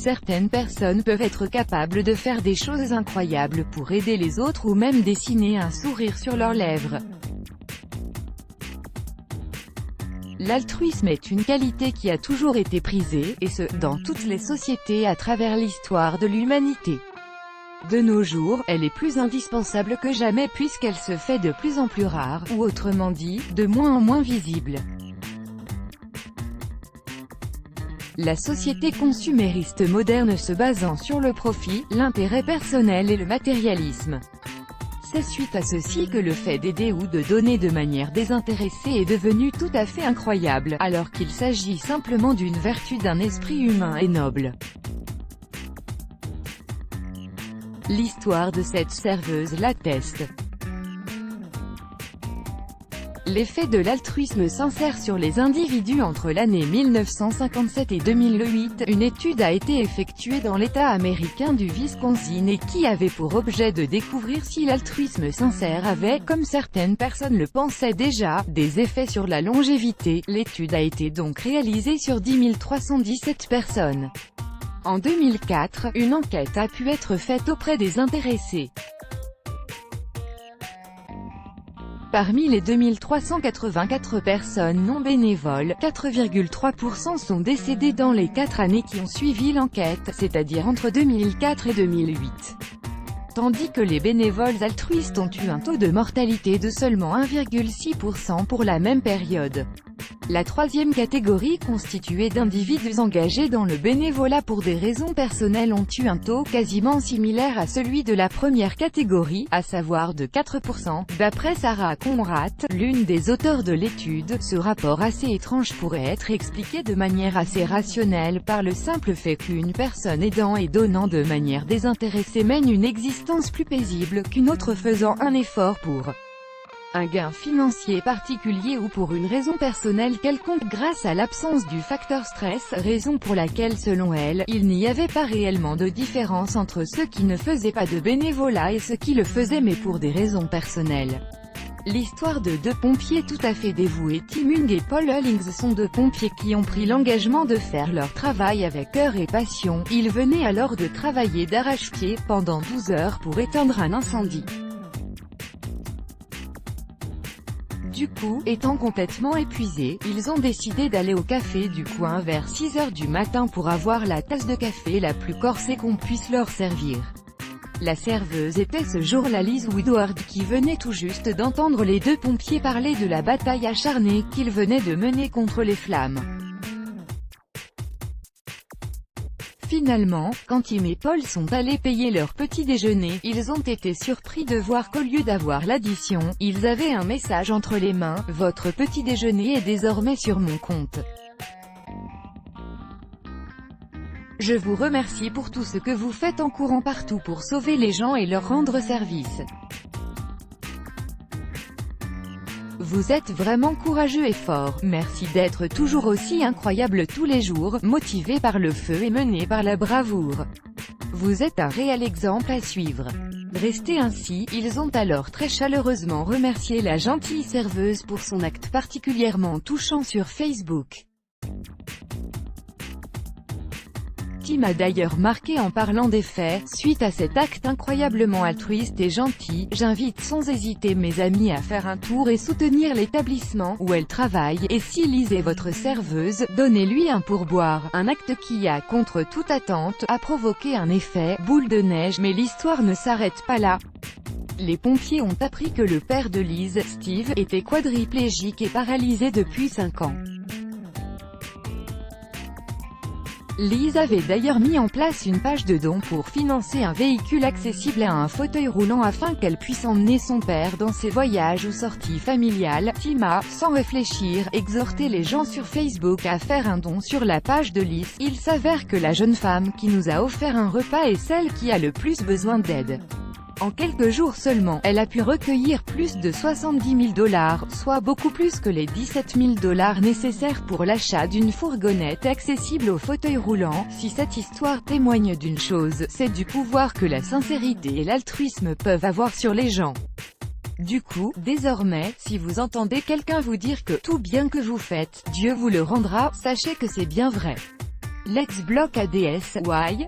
Certaines personnes peuvent être capables de faire des choses incroyables pour aider les autres ou même dessiner un sourire sur leurs lèvres. L'altruisme est une qualité qui a toujours été prisée, et ce, dans toutes les sociétés à travers l'histoire de l'humanité. De nos jours, elle est plus indispensable que jamais puisqu'elle se fait de plus en plus rare, ou autrement dit, de moins en moins visible. La société consumériste moderne se basant sur le profit, l'intérêt personnel et le matérialisme. C'est suite à ceci que le fait d'aider ou de donner de manière désintéressée est devenu tout à fait incroyable, alors qu'il s'agit simplement d'une vertu d'un esprit humain et noble. L'histoire de cette serveuse l'atteste. L'effet de l'altruisme sincère sur les individus entre l'année 1957 et 2008, une étude a été effectuée dans l'État américain du Wisconsin et qui avait pour objet de découvrir si l'altruisme sincère avait, comme certaines personnes le pensaient déjà, des effets sur la longévité. L'étude a été donc réalisée sur 10 317 personnes. En 2004, une enquête a pu être faite auprès des intéressés. Parmi les 2384 personnes non bénévoles, 4,3% sont décédées dans les 4 années qui ont suivi l'enquête, c'est-à-dire entre 2004 et 2008. Tandis que les bénévoles altruistes ont eu un taux de mortalité de seulement 1,6% pour la même période. La troisième catégorie, constituée d'individus engagés dans le bénévolat pour des raisons personnelles, ont eu un taux quasiment similaire à celui de la première catégorie, à savoir de 4%. D'après Sarah Conrad, l'une des auteurs de l'étude, ce rapport assez étrange pourrait être expliqué de manière assez rationnelle par le simple fait qu'une personne aidant et donnant de manière désintéressée mène une existence plus paisible qu'une autre faisant un effort pour un gain financier particulier ou pour une raison personnelle quelconque grâce à l'absence du facteur stress, raison pour laquelle selon elle, il n'y avait pas réellement de différence entre ceux qui ne faisaient pas de bénévolat et ceux qui le faisaient mais pour des raisons personnelles. L'histoire de deux pompiers tout à fait dévoués, Tim Hung et Paul Hollings, sont deux pompiers qui ont pris l'engagement de faire leur travail avec cœur et passion. Ils venaient alors de travailler d'arrache-pied, pendant 12 heures pour éteindre un incendie. Du coup, étant complètement épuisés, ils ont décidé d'aller au café du coin vers 6 heures du matin pour avoir la tasse de café la plus corsée qu'on puisse leur servir. La serveuse était ce jour-là Liz Woodward qui venait tout juste d'entendre les deux pompiers parler de la bataille acharnée qu'ils venaient de mener contre les flammes. Finalement, quand Tim et Paul sont allés payer leur petit déjeuner, ils ont été surpris de voir qu'au lieu d'avoir l'addition, ils avaient un message entre les mains: « Votre petit déjeuner est désormais sur mon compte. Je vous remercie pour tout ce que vous faites en courant partout pour sauver les gens et leur rendre service. Vous êtes vraiment courageux et fort, merci d'être toujours aussi incroyable tous les jours, motivé par le feu et mené par la bravoure. Vous êtes un réel exemple à suivre. » Restés ainsi, ils ont alors très chaleureusement remercié la gentille serveuse pour son acte particulièrement touchant sur Facebook. Tim a d'ailleurs marqué en parlant des faits: « Suite à cet acte incroyablement altruiste et gentil, j'invite sans hésiter mes amis à faire un tour et soutenir l'établissement où elle travaille, et si Liz est votre serveuse, donnez-lui un pourboire. » Un acte qui a, contre toute attente, a provoqué un effet boule de neige, mais l'histoire ne s'arrête pas là. Les pompiers ont appris que le père de Liz, Steve, était quadriplégique et paralysé depuis 5 ans. Liz avait d'ailleurs mis en place une page de dons pour financer un véhicule accessible à un fauteuil roulant afin qu'elle puisse emmener son père dans ses voyages ou sorties familiales. Tim a, sans réfléchir, exhorté les gens sur Facebook à faire un don sur la page de Liz. Il s'avère que la jeune femme qui nous a offert un repas est celle qui a le plus besoin d'aide. En quelques jours seulement, elle a pu recueillir plus de 70 000 $, soit beaucoup plus que les 17 000 $ nécessaires pour l'achat d'une fourgonnette accessible au fauteuil roulant. Si cette histoire témoigne d'une chose, c'est du pouvoir que la sincérité et l'altruisme peuvent avoir sur les gens. Du coup, désormais, si vous entendez quelqu'un vous dire que tout bien que vous faites, Dieu vous le rendra, sachez que c'est bien vrai. L'ex-bloc ADSY,